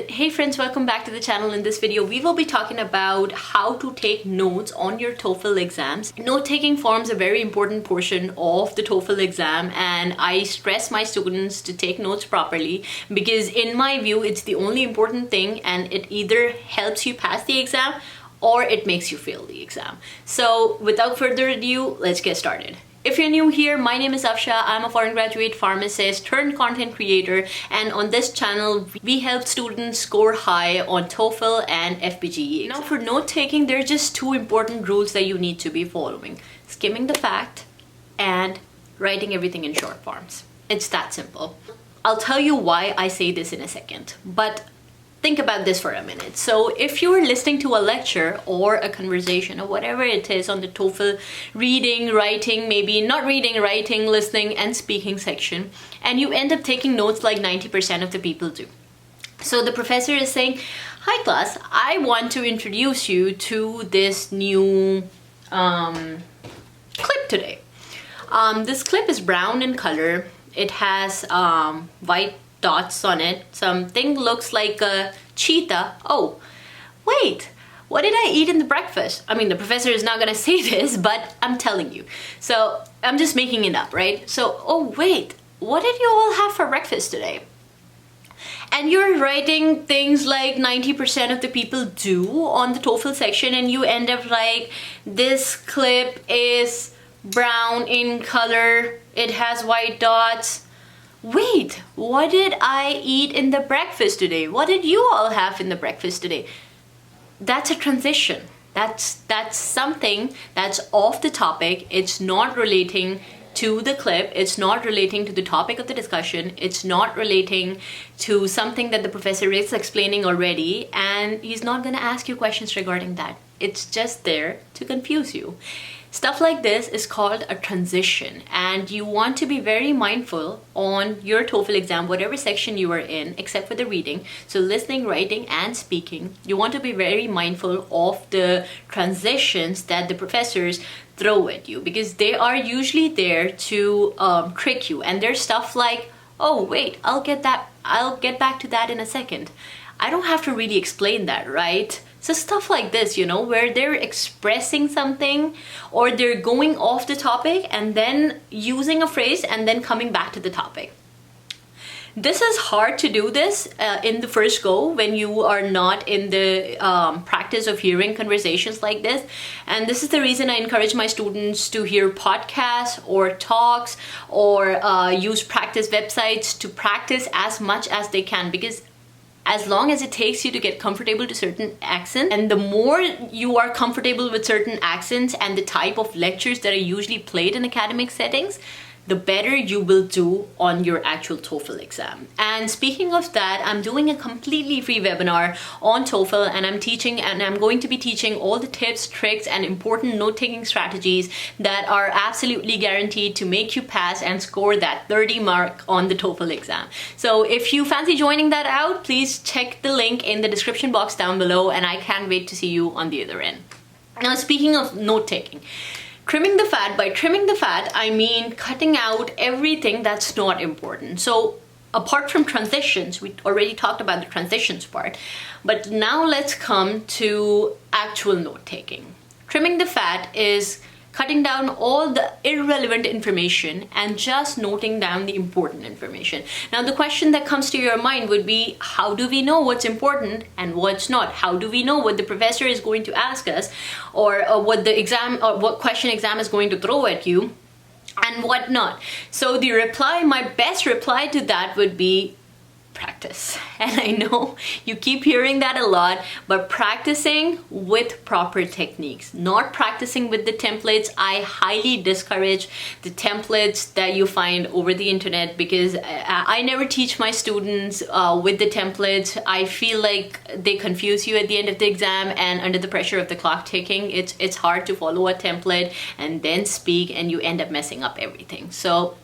Hey friends, welcome back to the channel. In this video, we will be talking about how to take notes on your TOEFL exams. Note-taking forms a very important portion of the TOEFL exam, and I stress my students to take notes properly because in my view, it's the only important thing, and it either helps you pass the exam or it makes you fail the exam. So without further ado, let's get started. If you're new here, my name is Afsha. I'm a foreign graduate pharmacist turned content creator, and on this channel we help students score high on TOEFL and FPGE. Now for note taking, there are just two important rules that you need to be following: skimming the fact and writing everything in short forms. It's that simple. I'll tell you why I say this in a second, but think about this for a minute. So if you're listening to a lecture or a conversation or whatever it is on the TOEFL reading, writing, maybe not reading, writing, listening and speaking section, and you end up taking notes like 90% of the people do. So the professor is saying, "Hi class, I want to introduce you to this new clip today. This clip is brown in color. It has white dots on it. Something looks like a cheetah. Oh, wait, what did I eat in the breakfast?" I mean, the professor is not gonna say this, but I'm telling you. So I'm just making it up, right? So, oh wait, what did you all have for breakfast today? And you're writing things like 90% of the people do on the TOEFL section, and you end up like, this clip is brown in color, it has white dots. Wait, what did I eat in the breakfast today? What did you all have in the breakfast today? That's a transition. That's something that's off the topic. It's not relating to the clip. It's not relating to the topic of the discussion. It's not relating to something that the professor is explaining already, and he's not gonna ask you questions regarding that. It's just there to confuse you. Stuff like this is called a transition, and you want to be very mindful on your TOEFL exam, whatever section you are in, except for the reading. So listening, writing, and speaking, you want to be very mindful of the transitions that the professors throw at you, because they are usually there to trick you. And there's stuff like, "Oh wait, I'll get back to that in a second." I don't have to really explain that, right? So stuff like this, you know, where they're expressing something or they're going off the topic and then using a phrase and then coming back to the topic. This is hard to do this in the first go when you are not in the practice of hearing conversations like this. And this is the reason I encourage my students to hear podcasts or talks or use practice websites to practice as much as they can, because as long as it takes you to get comfortable to certain accents, and the more you are comfortable with certain accents and the type of lectures that are usually played in academic settings, the better you will do on your actual TOEFL exam. And speaking of that, I'm doing a completely free webinar on TOEFL, and I'm going to be teaching all the tips, tricks, and important note-taking strategies that are absolutely guaranteed to make you pass and score that 30 mark on the TOEFL exam. So if you fancy joining that out, please check the link in the description box down below, and I can't wait to see you on the other end. Now, speaking of note-taking, trimming the fat. By trimming the fat, I mean cutting out everything that's not important. So apart from transitions, we already talked about the transitions part, but now let's come to actual note-taking. Trimming the fat is cutting down all the irrelevant information and just noting down the important information. Now, the question that comes to your mind would be, how do we know what's important and what's not? How do we know what the professor is going to ask us, or what the exam, or what question exam is going to throw at you and what not? So the reply, my best reply to that would be practice. And I know you keep hearing that a lot, but practicing with proper techniques, not practicing with the templates. I highly discourage the templates that you find over the internet, because I never teach my students with the templates. I feel like they confuse you at the end of the exam, and under the pressure of the clock ticking, it's hard to follow a template and then speak, and you end up messing up everything. So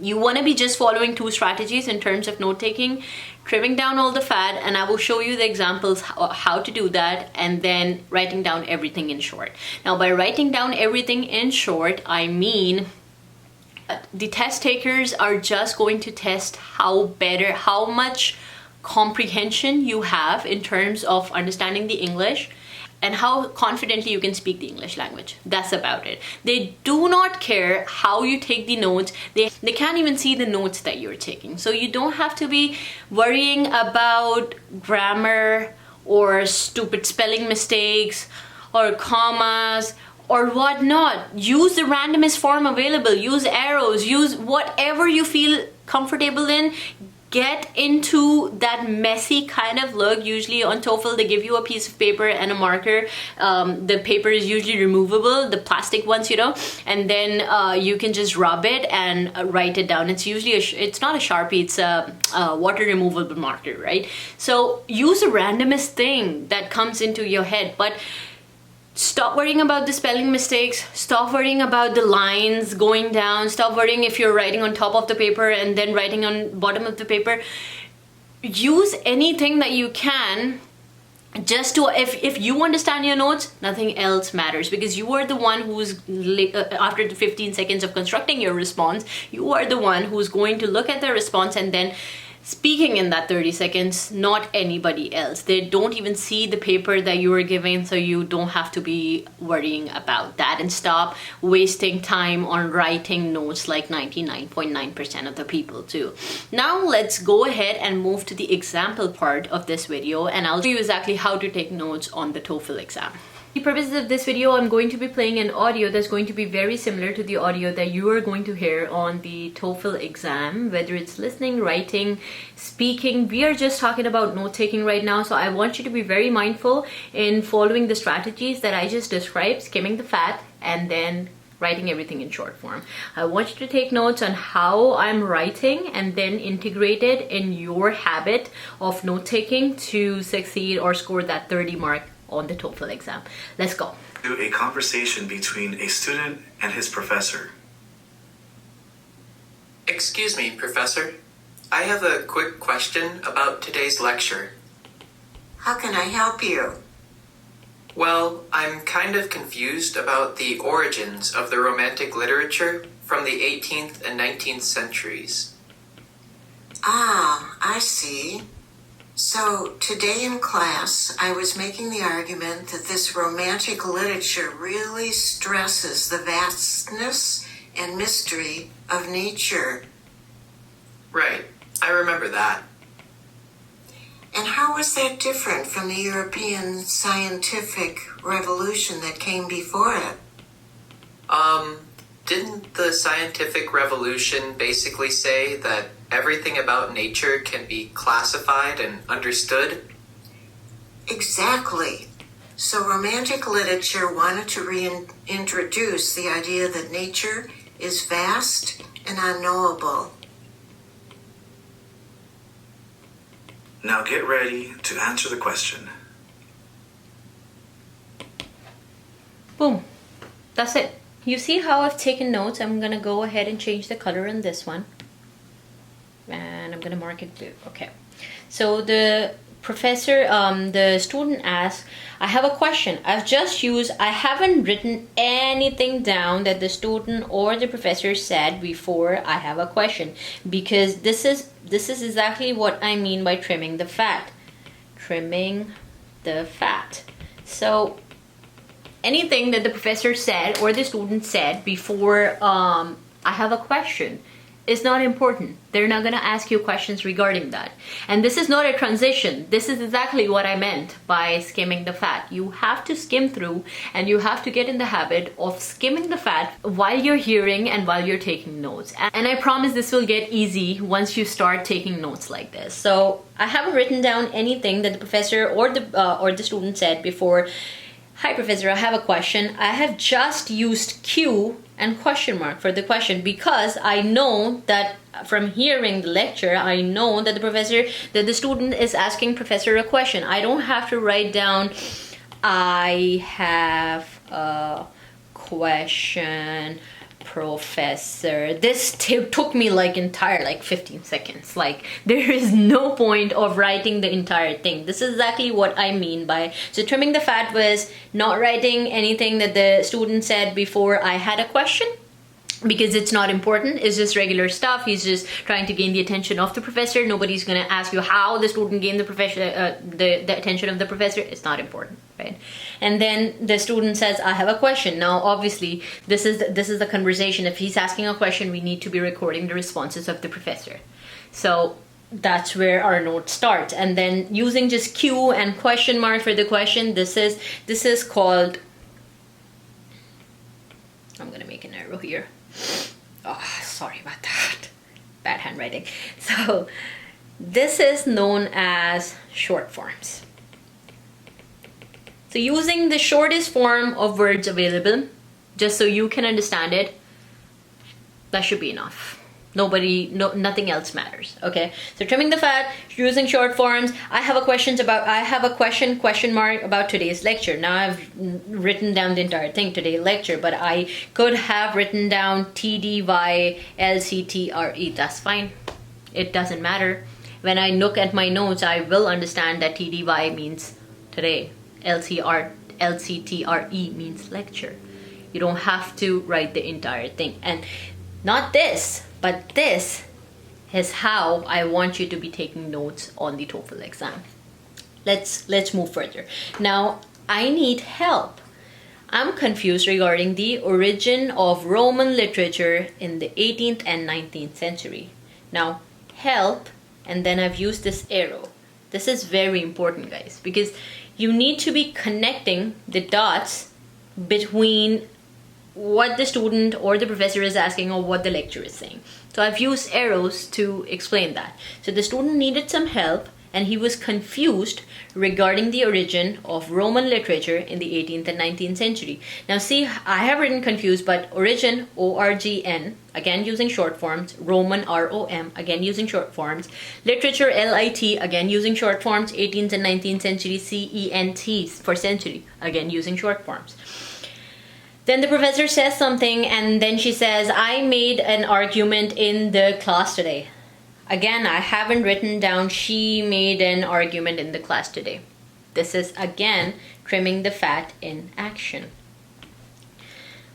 you want to be just following two strategies in terms of note-taking: trimming down all the fat, and I will show you the examples how to do that, and then writing down everything in short. Now, by writing down everything in short, I mean the test takers are just going to test how much comprehension you have in terms of understanding the English and how confidently you can speak the English language. That's about it. They do not care how you take the notes. They can't even see the notes that you're taking. So you don't have to be worrying about grammar or stupid spelling mistakes or commas or whatnot. Use the randomest form available. Use arrows. Use whatever you feel comfortable in. Get into that messy kind of look. Usually on TOEFL, they give you a piece of paper and a marker. The paper is usually removable, the plastic ones, you know, and then you can just rub it and write it down. It's usually, it's not a Sharpie, it's a water removable marker, right? So use the randomest thing that comes into your head, but stop worrying about the spelling mistakes. Stop worrying about the lines going down. Stop worrying if you're writing on top of the paper and then writing on bottom of the paper. Use anything that you can just to, if you understand your notes, nothing else matters, because you are the one who's, after the 15 seconds of constructing your response, you are the one who's going to look at the response and then speaking in that 30 seconds, not anybody else. They don't even see the paper that you are giving, so you don't have to be worrying about that, and stop wasting time on writing notes like 99.9% of the people do. Now let's go ahead and move to the example part of this video, and I'll show you exactly how to take notes on the TOEFL exam. For the purposes of this video, I'm going to be playing an audio that's going to be very similar to the audio that you are going to hear on the TOEFL exam, whether it's listening, writing, speaking. We are just talking about note-taking right now, so I want you to be very mindful in following the strategies that I just described, skimming the fat, and then writing everything in short form. I want you to take notes on how I'm writing and then integrate it in your habit of note-taking to succeed or score that 30 mark on the TOEFL exam. Let's go. Do a conversation between a student and his professor. Excuse me, Professor. I have a quick question about today's lecture. How can I help you? Well, I'm kind of confused about the origins of the Romantic literature from the 18th and 19th centuries. Ah, I see. So, today in class, I was making the argument that this Romantic literature really stresses the vastness and mystery of nature. Right, I remember that. And how was that different from the European scientific revolution that came before it? Didn't the scientific revolution basically say that everything about nature can be classified and understood? Exactly. So Romantic literature wanted to reintroduce the idea that nature is vast and unknowable. Now get ready to answer the question. Boom. That's it. You see how I've taken notes? I'm gonna go ahead and change the color in this one. And I'm gonna mark it blue. Okay. So the professor, the student asks, I have a question. I haven't written anything down that the student or the professor said before I have a question, because this is exactly what I mean by trimming the fat. Trimming the fat. So anything that the professor said or the student said before I have a question is not important. They're not gonna ask you questions regarding that. And this is not a transition. This is exactly what I meant by skimming the fat. You have to skim through, and you have to get in the habit of skimming the fat while you're hearing and while you're taking notes. And I promise this will get easy once you start taking notes like this. So I haven't written down anything that the professor or the student said before. Hi, Professor, I have a question. I have just used Q and question mark for the question because I know that from hearing the lecture, I know that the student is asking Professor a question. I don't have to write down, I have a question, Professor. This took me like 15 seconds. Like, there is no point of writing the entire thing. This is exactly what I mean by, so trimming the fat was not writing anything that the student said before I had a question, because it's not important. It's just regular stuff. He's just trying to gain the attention of the professor. Nobody's going to ask you how the student gained the professor, the attention of the professor. It's not important, right? And then the student says, I have a question. Now, obviously, this is the conversation. If he's asking a question, we need to be recording the responses of the professor. So that's where our note starts. And then using just Q and question mark for the question, this is called, I'm going to make an arrow here. Oh, sorry about that. Bad handwriting. So this is known as short forms. So using the shortest form of words available, just so you can understand it, that should be enough. Nothing else matters. Okay. So trimming the fat, using short forms. I have a question mark about today's lecture. Now I've written down the entire thing, today's lecture, but I could have written down TDY LCTRE. That's fine. It doesn't matter. When I look at my notes, I will understand that TDY means today. LCTRE means lecture. You don't have to write the entire thing. And not this, but this is how I want you to be taking notes on the TOEFL exam. Let's move further. Now, I need help. I'm confused regarding the origin of Roman literature in the 18th and 19th century. Now, help, and then I've used this arrow. This is very important, guys, because you need to be connecting the dots between what the student or the professor is asking or what the lecturer is saying. So I've used arrows to explain that. So the student needed some help and he was confused regarding the origin of Roman literature in the 18th and 19th century. Now see, I have written confused, but origin, O-R-G-N, again using short forms, Roman, R-O-M, again using short forms, literature, L-I-T, again using short forms, 18th and 19th century, C-E-N-T for century, again using short forms. Then the professor says something and then she says, I made an argument in the class today. Again, I haven't written down she made an argument in the class today. This is again trimming the fat in action.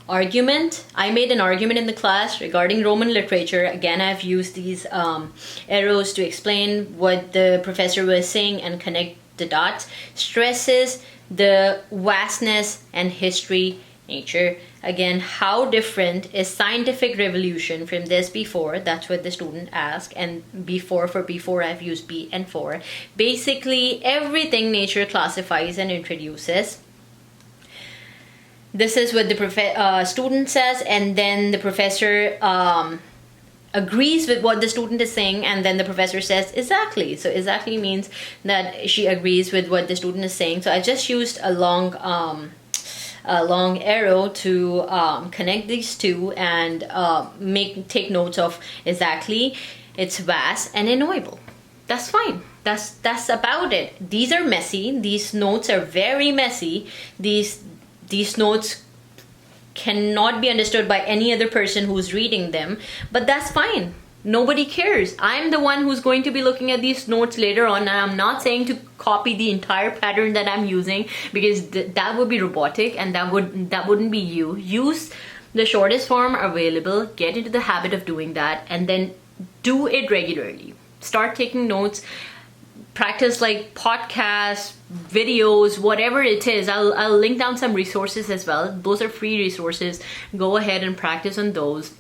Argument, I made an argument in the class regarding Roman literature. Again, I've used these arrows to explain what the professor was saying and connect the dots. Stresses the vastness and history nature. Again, how different is scientific revolution from this before? That's what the student asked. And before, for before, I've used be and for. Basically, everything nature classifies and introduces. This is what the student says, and then the professor agrees with what the student is saying, and then the professor says exactly. So exactly means that she agrees with what the student is saying. So I just used a long arrow to connect these two and take notes of exactly. It's vast and unknowable. That's fine. That's about it. These are messy. These notes are very messy. These notes cannot be understood by any other person who's reading them, but that's fine. Nobody cares. I'm the one who's going to be looking at these notes later on, and I'm not saying to copy the entire pattern that I'm using, because that would be robotic and that wouldn't be you. Use the shortest form available, get into the habit of doing that, and then do it regularly. Start taking notes, practice like podcasts, videos, whatever it is. I'll link down some resources as well. Those are free resources. Go ahead and practice on those.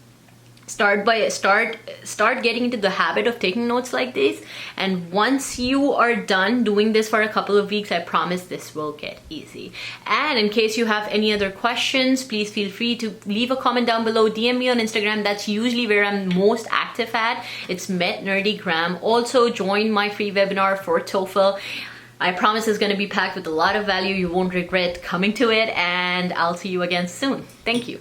Start getting into the habit of taking notes like this, and once you are done doing this for a couple of weeks, I promise this will get easy. And in case you have any other questions, please feel free to leave a comment down below. DM me on Instagram. That's usually where I'm most active at. It's MetNerdygram. Also join my free webinar for TOEFL. I promise it's going to be packed with a lot of value. You won't regret coming to it, and I'll see you again soon. Thank you.